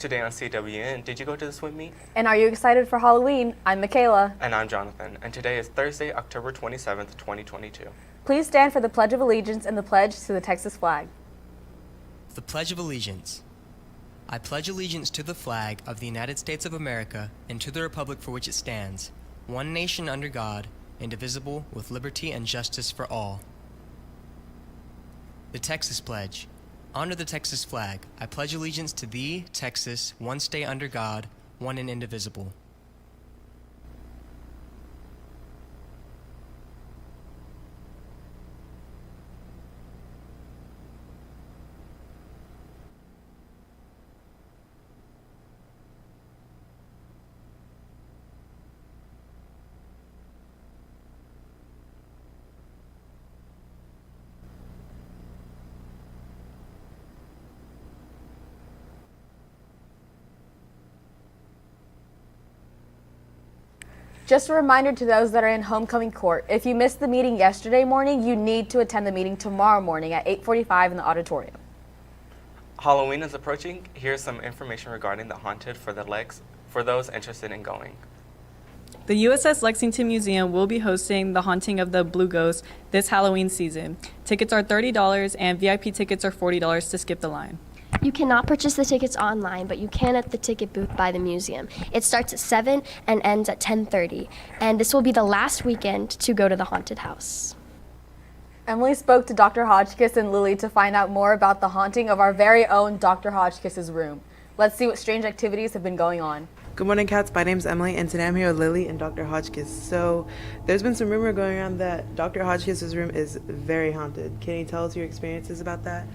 Today on CWN, did you go to the swim meet? And are you excited for Halloween? I'm Michaela. And I'm Jonathan, and today is Thursday, October 27th, 2022. Please stand for the Pledge of Allegiance and the pledge to the Texas flag. The Pledge of Allegiance. I pledge allegiance to the flag of the United States of America and to the republic for which it stands, one nation under God, indivisible, with liberty and justice for all. The Texas Pledge. Under the Texas flag, I pledge allegiance to thee, Texas, one state under God, one and indivisible. Just a reminder to those that are in homecoming court, if you missed the meeting yesterday morning, you need to attend the meeting tomorrow morning at 8:45 in the auditorium. Halloween is approaching. Here's some information regarding the Haunted for those interested in going. The USS Lexington Museum will be hosting the Haunting of the Blue Ghost this Halloween season. Tickets are $30 and VIP tickets are $40 to skip the line. You cannot purchase the tickets online, but you can at the ticket booth by the museum. It starts at 7 and ends at 10:30, and this will be the last weekend to go to the haunted house. Emily spoke to Dr. Hotchkiss and Lily to find out more about the haunting of our very own Dr. Hotchkiss's room. Let's see what strange activities have been going on. Good morning, Cats. My name's Emily, and today I'm here with Lily and Dr. Hotchkiss. So, there's been some rumor going around that Dr. Hotchkiss's room is very haunted. Can you tell us your experiences about that?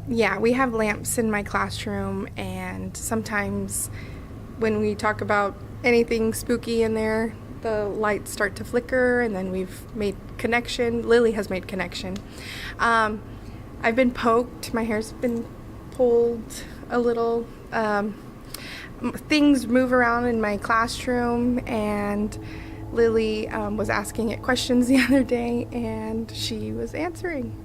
Yeah, we have lamps in my classroom, and sometimes when we talk about anything spooky in there, the lights start to flicker, and then we've made connection. Lily has made connection. I've been poked. My hair's been pulled a little. Things move around in my classroom, and Lily was asking it questions the other day, and she was answering.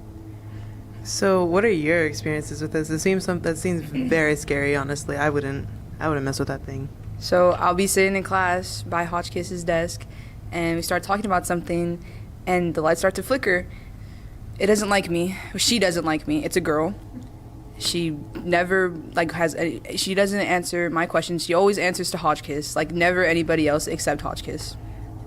So, what are your experiences with this? That seems very scary. Honestly, I wouldn't mess with that thing. So I'll be sitting in class by Hotchkiss's desk, and we start talking about something, and the lights start to flicker. It doesn't like me. She doesn't like me. It's a girl. She never she doesn't answer my questions. She always answers to Hotchkiss, never anybody else except Hotchkiss.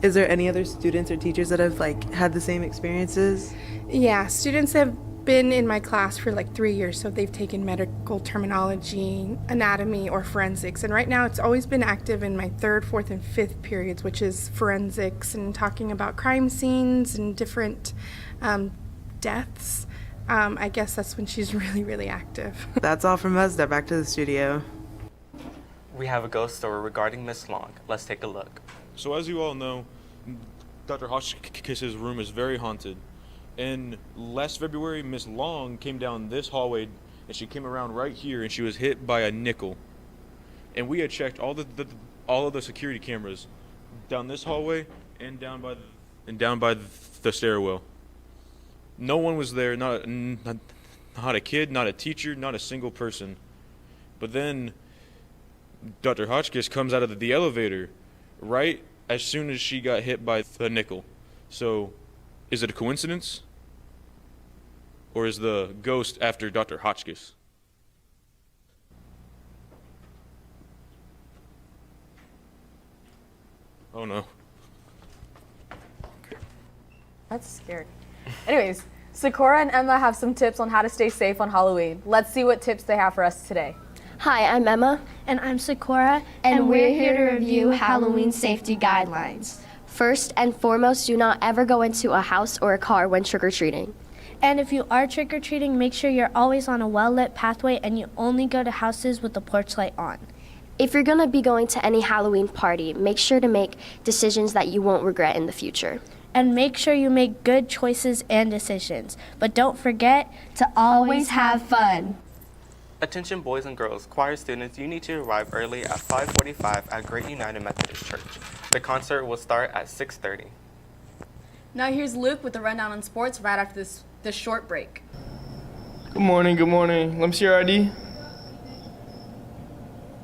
Is there any other students or teachers that have had the same experiences? Yeah, students have been in my class for 3 years, so they've taken medical terminology, anatomy, or forensics. And right now it's always been active in my 3rd, 4th, and 5th periods, which is forensics and talking about crime scenes and different deaths. I guess that's when she's really, really active. That's all from us. Now back to the studio. We have a ghost story regarding Miss Long. Let's take a look. So as you all know, Dr. Hotchkiss's room is very haunted. And last February, Miss Long came down this hallway, and she came around right here, and she was hit by a nickel. And we had checked all of the security cameras down this hallway and down by the stairwell. No one was there, not a kid, not a teacher, not a single person. But then Dr. Hotchkiss comes out of the elevator right as soon as she got hit by the nickel. So, is it a coincidence? Or is the ghost after Dr. Hotchkiss? Oh no. That's scary. Anyways, Sakura and Emma have some tips on how to stay safe on Halloween. Let's see what tips they have for us today. Hi, I'm Emma. And I'm Sakura. And we're here to review Halloween safety guidelines. First and foremost, do not ever go into a house or a car when trick-or-treating. And if you are trick-or-treating, make sure you're always on a well-lit pathway and you only go to houses with the porch light on. If you're going to be going to any Halloween party, make sure to make decisions that you won't regret in the future. And make sure you make good choices and decisions. But don't forget to always have fun. Attention boys and girls, choir students, you need to arrive early at 5:45 at Great United Methodist Church. The concert will start at 6:30. Now here's Luke with the rundown on sports right after this short break. Good morning, good morning. Let me see your ID.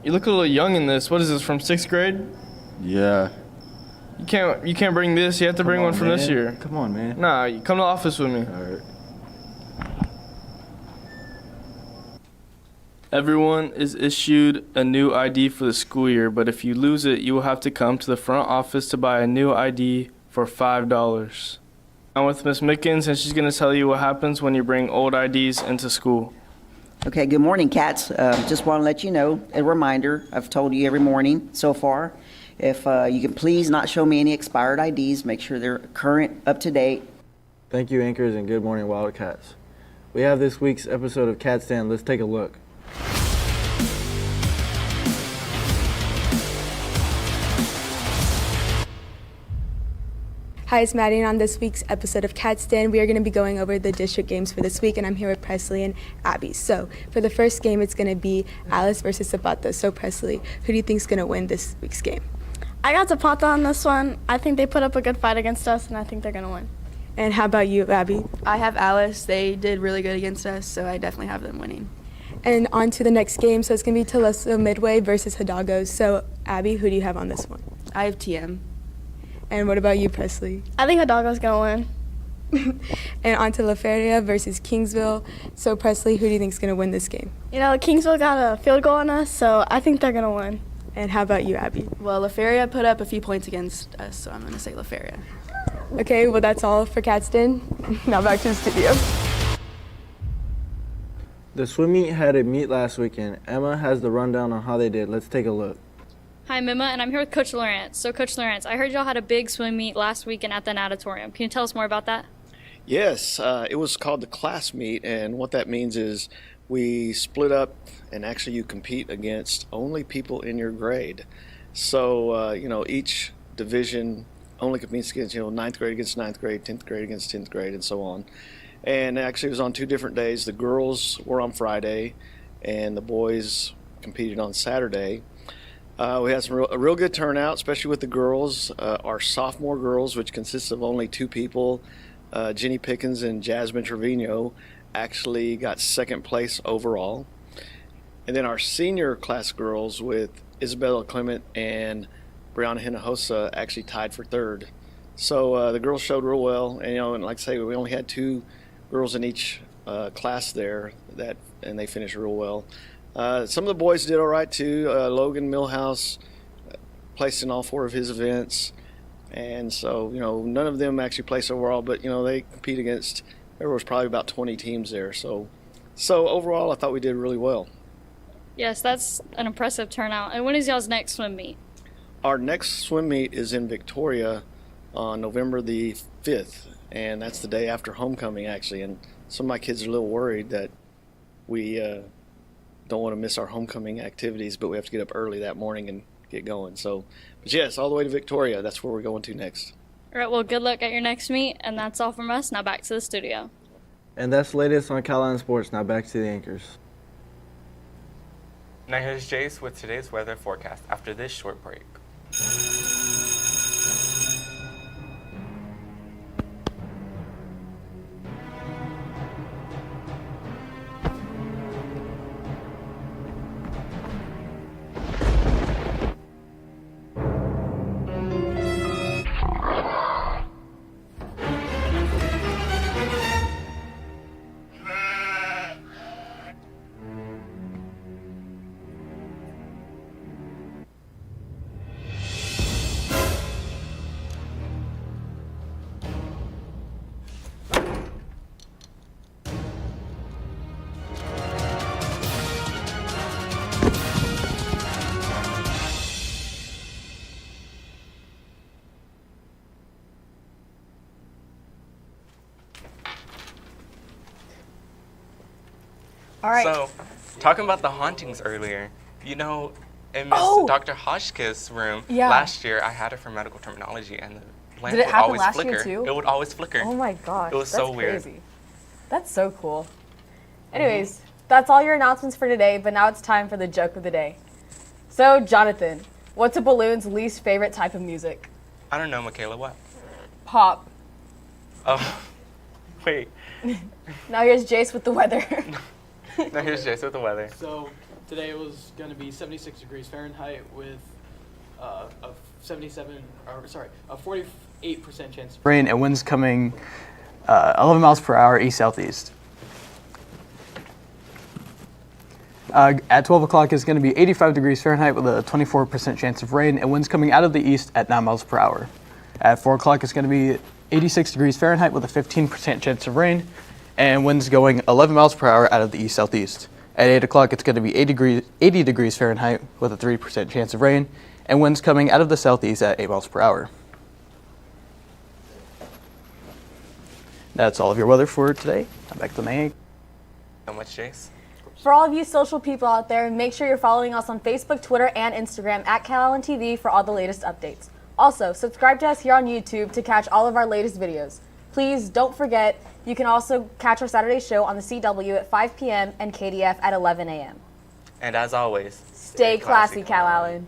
You look a little young in this. What is this, from 6th grade? Yeah. You can't bring this. You have to bring one from this year. Come on, man. Nah, you come to the office with me. All right. Everyone is issued a new ID for the school year, but if you lose it, you will have to come to the front office to buy a new ID for $5. I'm with Miss Mickens, and she's going to tell you what happens when you bring old IDs into school. Okay, good morning, Cats. Just want to let you know, a reminder, I've told you every morning so far, if you can please not show me any expired IDs, make sure they're current, up to date. Thank you, anchors, and good morning, Wildcats. We have this week's episode of Cat Stand. Let's take a look. Hi, it's Maddie, and on this week's episode of Cat Stand, we are going to be going over the district games for this week, and I'm here with Presley and Abby. So, for the first game, it's going to be Alice versus Zapata. So, Presley, who do you think is going to win this week's game? I got Zapata on this one. I think they put up a good fight against us, and I think they're going to win. And how about you, Abby? I have Alice. They did really good against us, so I definitely have them winning. And on to the next game. So, it's going to be Teleso Midway versus Hidalgo. So, Abby, who do you have on this one? I have TM. And what about you, Presley? I think Hidalgo's going to win. And on to La Feria versus Kingsville. So, Presley, who do you think is going to win this game? You know, Kingsville got a field goal on us, so I think they're going to win. And how about you, Abby? Well, La Feria put up a few points against us, so I'm going to say La Feria. Okay, well, that's all for Catston. Now back to the studio. The swim meet had a meet last weekend. Emma has the rundown on how they did. Let's take a look. Hi, I'm Emma, and I'm here with Coach Lawrence. So, Coach Lawrence, I heard y'all had a big swim meet last weekend at the natatorium. Can you tell us more about that? Yes, it was called the class meet, and what that means is we split up, and actually you compete against only people in your grade. So, each division only competes against, 9th grade against 9th grade, 10th grade against 10th grade, and so on. And actually it was on 2 different days. The girls were on Friday, and the boys competed on Saturday. We had a real good turnout, especially with the girls. Our sophomore girls, which consists of only 2 people, Jenny Pickens and Jasmine Trevino, actually got 2nd place overall. And then our senior class girls with Isabella Clement and Brianna Hinojosa actually tied for 3rd. So the girls showed real well, and and like I say, we only had 2 girls in each class there, and they finished real well. Some of the boys did all right too. Logan Millhouse placed in all 4 of his events, and so none of them actually placed overall, but they compete against. There was probably about 20 teams there, so overall I thought we did really well. Yes, that's an impressive turnout. And when is y'all's next swim meet? Our next swim meet is in Victoria on November the 5th, and that's the day after homecoming actually. And some of my kids are a little worried that we don't want to miss our homecoming activities, but we have to get up early that morning and get going. But yes, all the way to Victoria. That's where we're going to next. All right, well, good luck at your next meet, and that's all from us. Now back to the studio. And that's the latest on Calallen Sports. Now back to the anchors. Now here's Jace with today's weather forecast after this short break. All right. So, talking about the hauntings earlier, in Miss Dr. Hotchkiss' room last year, I had it for medical terminology, and the lamp Did it would happen always last flicker. year too? It would always flicker. Oh my gosh. It was that's so weird. Crazy. That's so cool. Anyways, that's all your announcements for today, but now it's time for the joke of the day. So, Jonathan, what's a balloon's least favorite type of music? I don't know, Michaela, what? Pop. Oh, wait. Now here's Jace with the weather. Now here's Jace with the weather. So, Today it was going to be 76 degrees Fahrenheit with a 48% chance of rain and winds coming 11 miles per hour east-southeast. At 12 o'clock it's going to be 85 degrees Fahrenheit with a 24% chance of rain and winds coming out of the east at 9 miles per hour. At 4 o'clock it's going to be 86 degrees Fahrenheit with a 15% chance of rain and winds going 11 miles per hour out of the east-southeast. At 8 o'clock it's going to be 80 degrees Fahrenheit with a 3% chance of rain and winds coming out of the southeast at 8 miles per hour. That's all of your weather for today. I'm back to May. So much, Jace. For all of you social people out there, make sure you're following us on Facebook, Twitter, and Instagram at Calallen TV for all the latest updates. Also, subscribe to us here on YouTube to catch all of our latest videos. Please don't forget, you can also catch our Saturday show on the CW at 5 p.m. and KDF at 11 a.m. And as always, Stay classy, Calallen.